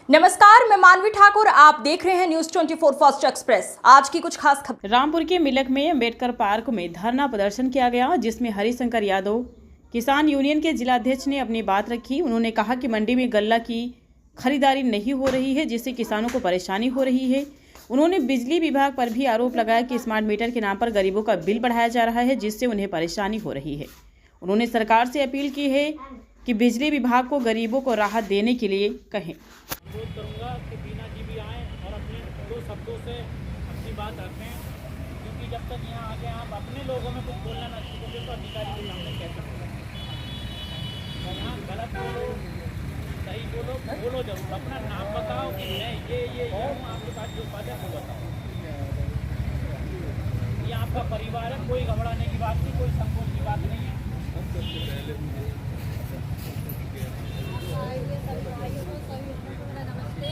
नमस्कार, मैं मानवी ठाकुर। आप देख रहे हैं न्यूज 24 फर्स्ट एक्सप्रेस। आज की कुछ खास खबर। रामपुर के मिलक में अम्बेडकर पार्क में धरना प्रदर्शन किया गया, जिसमें हरिशंकर यादव किसान यूनियन के जिलाध्यक्ष ने अपनी बात रखी। उन्होंने कहा कि मंडी में गल्ला की खरीदारी नहीं हो रही है, जिससे किसानों को परेशानी हो रही है। उन्होंने बिजली विभाग पर भी आरोप लगाया कि स्मार्ट मीटर के नाम पर गरीबों का बिल बढ़ाया जा रहा है, जिससे उन्हें परेशानी हो रही है। उन्होंने सरकार से अपील की है कि बिजली विभाग को गरीबों को राहत देने के लिए कहें। अनुरोध करूँगा कि बीना जी भी आएँ और अपने दो शब्दों से अपनी बात रखें, क्योंकि जब तक यहाँ आके आप अपने लोगों में कुछ बोलना ना सीखोगे तो अधिकारी के सामने कैसे होगा। यहाँ गलत बोलो, सही बोलो, बोलो जरूर, अपना नाम बताओ कि मैं ये हूँ, आपके पास जो पद है वो बताओ। ये आपका परिवार है, कोई घबराने की बात नहीं, कोई संकोच की बात नहीं है। नमस्ते,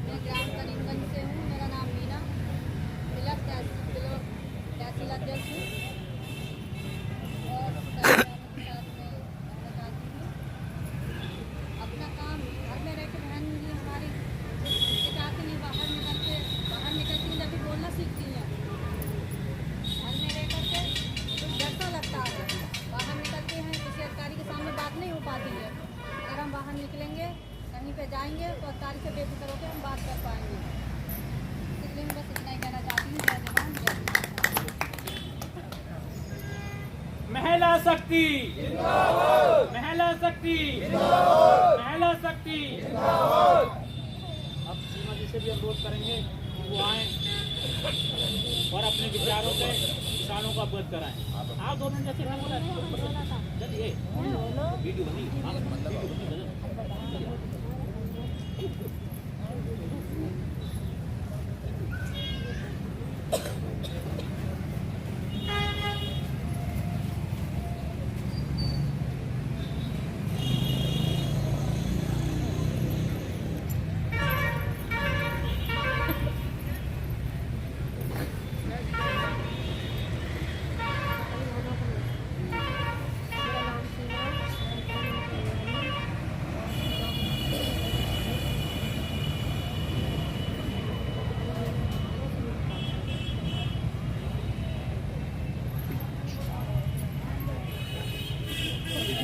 मैं ग्राम करीमगंज से हूँ। मेरा नाम मीना मिलक तहसील अध्यक्ष हूँ और अपना काम घर में रह के बहन जी हमारी चाहती नहीं, बाहर निकलती हैं, जब बोलना सीखती हैं। घर में रह करके कुछ डर सा लगता है, बाहर निकलते हैं किसी अधिकारी के सामने बात नहीं हो पाती है। अगर हम बाहर निकलेंगे, कहीं पे जाएंगे तो अधिकारी से बेफिक्र होकर हम बात कर पाएंगे। इसलिए मैं बस इतना ही कहना चाहती हूँ। जय जवान जय किसान। महिला शक्ति जिंदाबाद, महिला शक्ति जिंदाबाद, महिला शक्ति जिंदाबाद। अब सीमा जी से भी अनुरोध करेंगे कि वो आए और अपने विचारों से किसानों को अवगत कराएं। आप दोनों जैसे चलिए वीडियो बनी।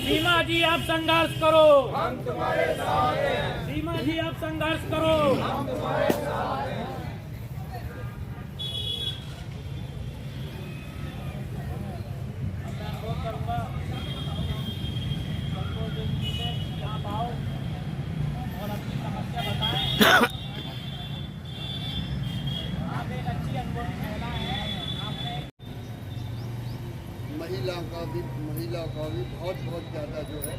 सीमा जी आप संघर्ष करो, हम तुम्हारे साथ हैं। सीमा जी आप संघर्ष करो, हम तुम्हारे साथ हैं। मैं अनुरोध करूंगा से आप आओ और अपनी समस्या बताएं। आप एक अच्छी अनुभवी महिला है, आपने महिला का भी बहुत ज़्यादा जो है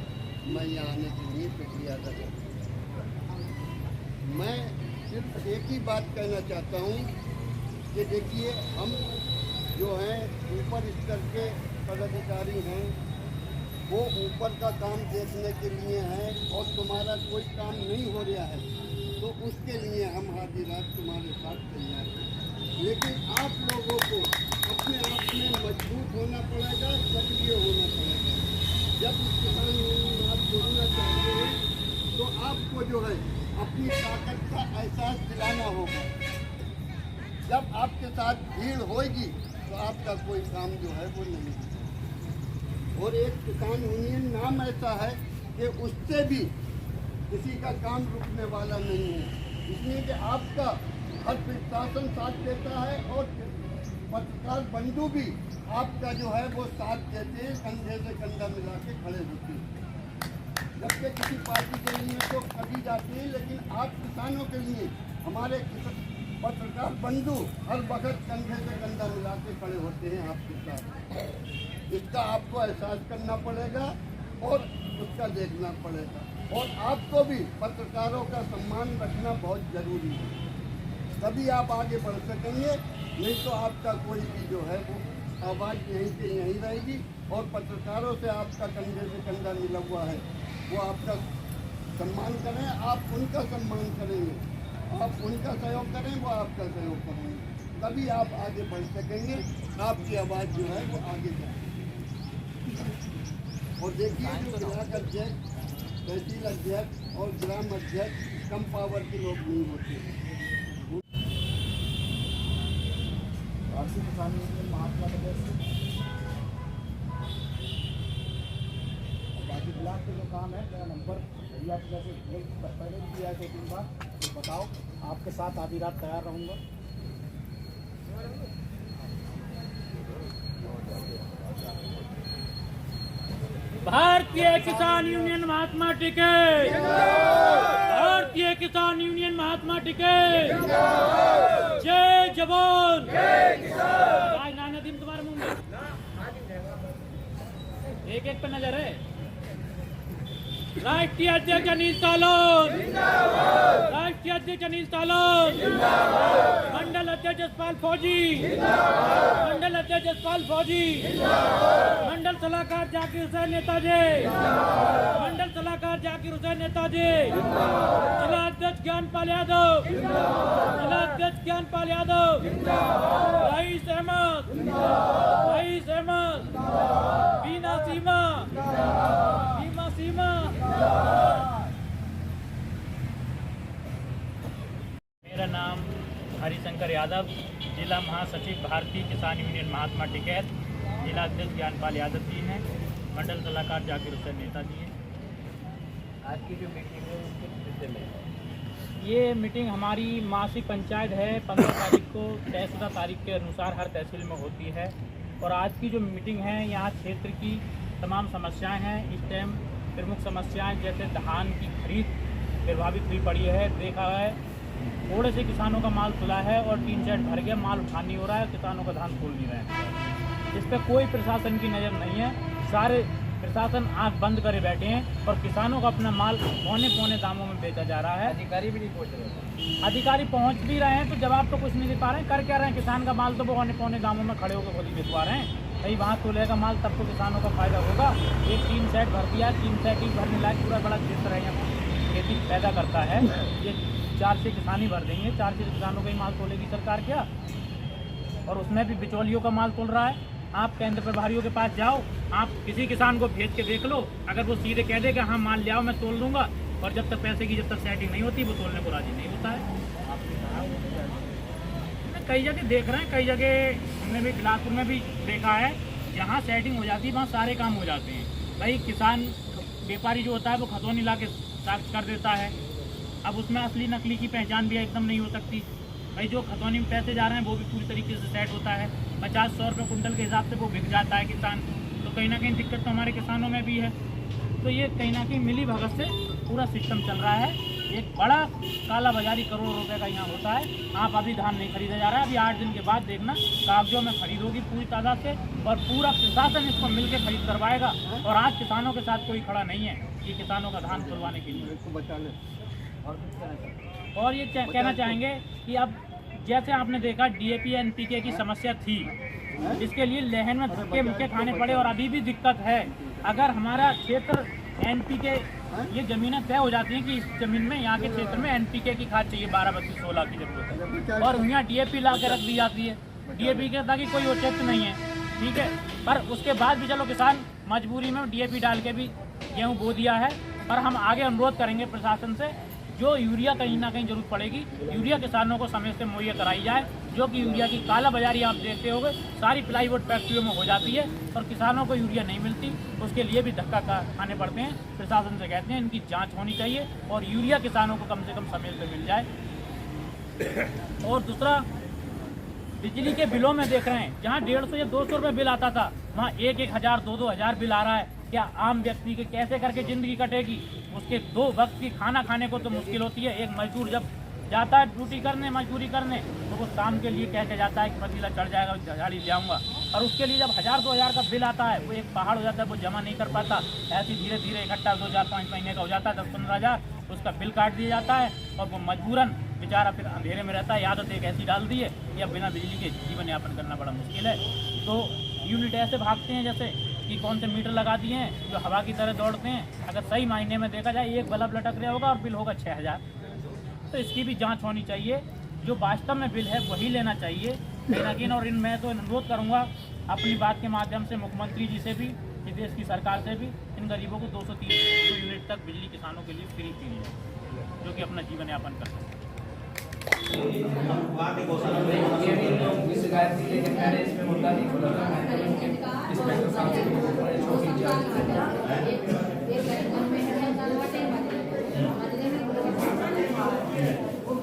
मैं यहाँ आने के लिए प्रक्रिया कर रहा हूँ। मैं सिर्फ एक ही बात कहना चाहता हूँ कि देखिए, हम जो हैं ऊपर स्तर के पदाधिकारी हैं, वो ऊपर का काम देखने के लिए हैं और तुम्हारा कोई काम नहीं हो रहा है तो उसके लिए हम आधी रात तुम्हारे साथ तैयार हैं। लेकिन आप लोगों को अपने आप में मजबूत होना पड़ेगा, सक्रिय होना पड़ेगा। जब किसान यूनियन आप जुड़ना चाहते हैं तो आपको जो है अपनी ताकत का एहसास दिलाना होगा। जब आपके साथ भीड़ होगी तो आपका कोई काम जो है वो नहीं होगा। और एक किसान यूनियन नाम ऐसा है कि उससे भी किसी का काम रुकने वाला नहीं है, इसलिए कि आपका हर प्रशासन साथ देता है और पत्रकार बंधु भी आपका जो है वो साथ देते हैं, कंधे से कंधा मिला के खड़े होते हैं। जबकि किसी पार्टी के लिए तो कभी जाते हैं, लेकिन आप किसानों के लिए हमारे पत्रकार बंधु हर वक्त कंधे से कंधा मिला के खड़े होते हैं आपके साथ। इसका आपको एहसास करना पड़ेगा और उसका देखना पड़ेगा। और आपको भी पत्रकारों का सम्मान रखना बहुत ज़रूरी है, तभी आप आगे बढ़ सकेंगे। नहीं तो आपका कोई भी जो है वो आवाज़ यहीं से यहीं रहेगी और पत्रकारों से आपका कंधे से कंधा मिला हुआ है, वो आपका सम्मान करें, आप उनका सम्मान करेंगे, आप उनका सहयोग करें, वो आपका सहयोग करेंगे, तभी आप आगे बढ़ सकेंगे, आपकी आवाज़ जो है वो आगे जाएगी। और देखिए जो ब्लॉक अध्यक्ष, तहसील अध्यक्ष और ग्राम अध्यक्ष कम पावर के लोग नहीं होते। भारतीय किसान यूनियन महात्मा टिकैत से बाकी ब्लॉक के जो काम है मेरा नंबर भैया को जैसे पहले भी दिया है 2-3 बार, तो बताओ, आपके साथ आधी रात तैयार रहूँगा। भारतीय किसान यूनियन महात्मा टिकैत, भारतीय किसान यूनियन महात्मा टिकैत, जय जवान जय किसान। आज नाना दिन तुम्हारे मुंह में एक एक पे नजर है। राष्ट्रीय अध्यक्ष अनिल तालोन, राष्ट्रीय अध्यक्ष अनिल तालोन, मंडल अध्यक्ष यशपाल फौजी, मंडल अध्यक्ष यशपाल फौजी, मंडल सलाहकार जाकिर हुसैन नेताजी, मंडल सलाहकार जाकिर हुसैन नेताजी, जिला अध्यक्ष ज्ञानपाल यादव, जिला अध्यक्ष ज्ञानपाल यादव, रईस अहमद, रईस अहमद, बीना सीमा, बीमा सीमा। मेरा नाम हरिशंकर यादव, जिला महासचिव भारतीय किसान यूनियन महात्मा टिकैत, जिला अध्यक्ष ज्ञानपाल यादव जी हैं, मंडल सलाहकार जाकिर हुसैन नेताजी हैं। आज की जो मीटिंग है उसके विषय में ये मीटिंग हमारी मासिक पंचायत है, 15 तारीख को तहसीलदार तारीख के अनुसार हर तहसील में होती है। और आज की जो मीटिंग है यहाँ क्षेत्र की तमाम समस्याएं हैं। इस टाइम प्रमुख समस्याएं जैसे धान की खरीद प्रभावित हुई पड़ी है, देखा है थोड़े से किसानों का माल खुला है और 3 सेट भर गया, माल उठा नहीं हो रहा है, किसानों का धान खोल नहीं रहे हैं। इस पर कोई प्रशासन की नज़र नहीं है, सारे प्रशासन आंख बंद करे बैठे हैं और किसानों का अपना माल पौने दामों में बेचा जा रहा है। अधिकारी भी नहीं पहुँच रहे, अधिकारी पहुँच भी रहे हैं तो जवाब तो कुछ नहीं दे पा रहे हैं। कर क्या रहे हैं, किसान का माल तो वो पौने दामों में खड़े होकर खुद ही बेचवा रहे हैं। भाई वहाँ तोलेगा माल तब तो किसानों का फायदा होगा। एक 3 सेट भर दिया, 3 सेट ही भरने लायक पूरा बड़ा क्षेत्र है यहाँ खेती पैदा करता है, ये 4 से किसान ही भर देंगे, 4 से किसानों का ही माल तोलेगी सरकार क्या? और उसमें भी बिचौलियों का माल तोल रहा है। आप केंद्र प्रभारियों के पास जाओ, आप किसी किसान को भेज के देख लो, अगर वो सीधे कह देगा हाँ माल ले आओ मैं तोल दूंगा, और जब तक पैसे की जब तक सेटिंग नहीं होती वो तोलने को राजी नहीं होता है। कई जगह देख रहे हैं, कई जगह हमने भी बिलासपुर में भी देखा है, जहाँ सेटिंग हो जाती है वहाँ सारे काम हो जाते हैं। भाई किसान व्यापारी जो होता है वो खतौनी ला के साक्ष कर देता है, अब उसमें असली नकली की पहचान भी एकदम नहीं हो सकती। भाई जो खतौनी में पैसे जा रहे हैं वो भी पूरी तरीके से सेट होता है, 50-100 रुपये कुंटल के हिसाब से वो बिक जाता है किसान। तो कहीं ना कहीं दिक्कत तो हमारे किसानों में भी है। तो ये कहीं ना कहीं मिली भगत से पूरा सिस्टम चल रहा है। एक बड़ा काला बाजारी करोड़ों रुपए का यहाँ होता है। आप अभी धान नहीं खरीदा जा रहा है, अभी 8 दिन के बाद देखना कागजों में खरीद होगी पूरी तादाद से, और पूरा प्रशासन इसको मिलकर खरीद करवाएगा। और आज किसानों के साथ कोई खड़ा नहीं है ये किसानों का धान खुलवाने के लिए। और ये कहना चाहेंगे कि अब जैसे आपने देखा DAP NPK की समस्या थी, इसके लिए लहन में धक्के मुक्के खाने पड़े और अभी भी दिक्कत है। अगर हमारा क्षेत्र NPK ये ज़मीनें तय हो जाती हैं कि इस ज़मीन में यहाँ के क्षेत्र में NPK की खाद चाहिए 12-32-16 की जरूरत है, और यहाँ DAP ला के रख दी जाती है। DAP के ताकि कोई औचित्य नहीं है, ठीक है, पर उसके बाद भी चलो किसान मजबूरी में DAP डाल के भी गेहूँ बो दिया है। पर हम आगे अनुरोध करेंगे प्रशासन से, जो यूरिया कहीं ना कहीं जरूरत पड़ेगी, यूरिया किसानों को समय से मुहैया कराई जाए। जो कि यूरिया की काला बाजारी आप देखते होंगे सारी प्लाईवुड फैक्ट्रियों में हो जाती है और किसानों को यूरिया नहीं मिलती, उसके लिए भी धक्का खाने पड़ते हैं। प्रशासन से कहते हैं इनकी जांच होनी चाहिए और यूरिया किसानों को कम से कम समय से मिल जाए। और दूसरा, बिजली के बिलों में देख रहे हैं, जहाँ 150 या 200 रुपये बिल आता था वहाँ 1-1 हज़ार 2-2 हज़ार बिल आ रहा है। क्या आम व्यक्ति के कैसे करके ज़िंदगी कटेगी? उसके 2 वक्त की खाना खाने को तो मुश्किल होती है। एक मजदूर जब जाता है ड्यूटी करने, मजदूरी करने, तो वो शाम के लिए कह के जाता है कि पतीला चढ़ जाएगा झाड़ी ले आऊँगा, और उसके लिए जब 1000-2 हज़ार का बिल आता है वो एक पहाड़ हो जाता है, वो जमा नहीं कर पाता। ऐसे धीरे धीरे इकट्ठा 2-4-5 महीने का हो जाता है, 10-15 हज़ार उसका बिल काट दिया जाता है और वो मजबूरन बेचारा फिर अंधेरे में रहता है। आदत एक ऐसी डाल दी है कि अब बिना बिजली के जीवन यापन करना बड़ा मुश्किल है। तो यूनिट ऐसे भागते हैं जैसे कि कौन से मीटर लगा दिए हैं जो हवा की तरह दौड़ते हैं। अगर सही मायने में देखा जाए एक बल्ब लटक रहा होगा और बिल होगा 6000। तो इसकी भी जांच होनी चाहिए, जो वास्तव में बिल है वही लेना चाहिए लेकिन। और मैं तो अनुरोध करूंगा अपनी बात के माध्यम से मुख्यमंत्री जी से भी कि देश की सरकार से भी इन गरीबों को 230 यूनिट तक बिजली किसानों के लिए फ्री की है, जो कि अपना जीवन यापन कर सकते हैं।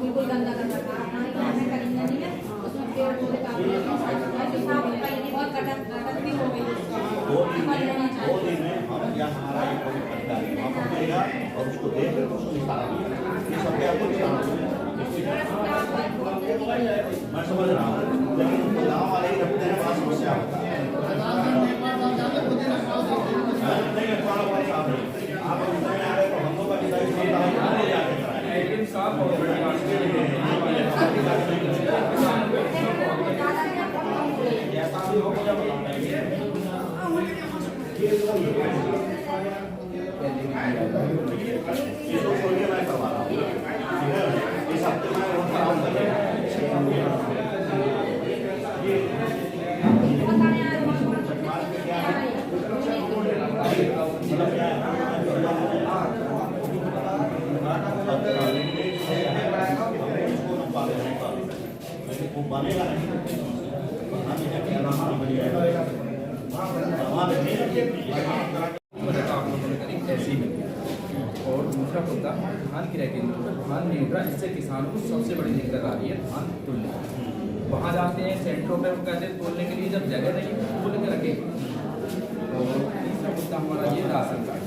बिल्कुल गंदा गंदा खरीदना नहीं है, उसमें पेड़ पौधे काफी और कटक भी हो गई। 2 दिन में हम या हमारा एक अधिकारी वहाँ पहुँचेगा और उसको देख कर उसको निकालेंगे। ये सब आपको मैं समझ रहा हूँ, लेकिन उनको गाँव वाले ही रखते हैं, बड़ा समस्या होता है। नहीं अखबारों वाले साहब नहीं, आप उसमें आ रहे तो हम लोग का डिसाइड होता है, आने जाके मैं करवा रहा हूँ, इस हफ्ते में वो काम बनेगा ऐसी में और दूसरा मुद्दा धान की रहती है, धान नहीं उठ रहा, इससे किसानों को सबसे बड़ी दिक्कत आ रही है धान तुलने। वहाँ जाते हैं सेंटरों पे, वो कहते हैं तोलने के लिए जब जगह नहीं तोल के रखे। और तीसरा मुद्दा हमारा ये राशन कार्ड,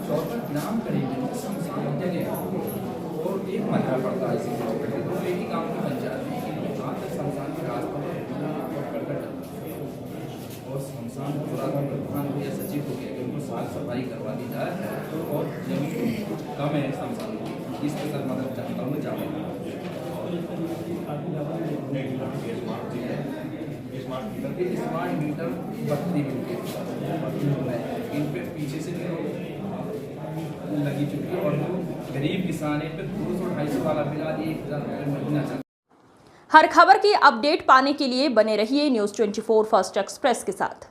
चौथा नाम करेंगे शमशान जगह और एक मरना पड़ता है इसी प्रॉपर्टी, तो एक ही काम की पंचायत है कि जहाँ तक शमशान के रास्ते और शमशान पूरा प्रधान हो या सचिव हो गया कि उनको साफ सफाई करवा दी जाए और जमीन कम है शमशान की, इसके साथ मदद चाहता हूँ जाऊँ। स्मार्ट मीटर 32 मिनट इन पे पीछे से लगी चुकी है और जो गरीब किसान है इन पे 200-250 वाला बिला 1000 रुपये महीना चल। हर खबर की अपडेट पाने के लिए बने रहिए न्यूज़ 24 फर्स्ट एक्सप्रेस के साथ।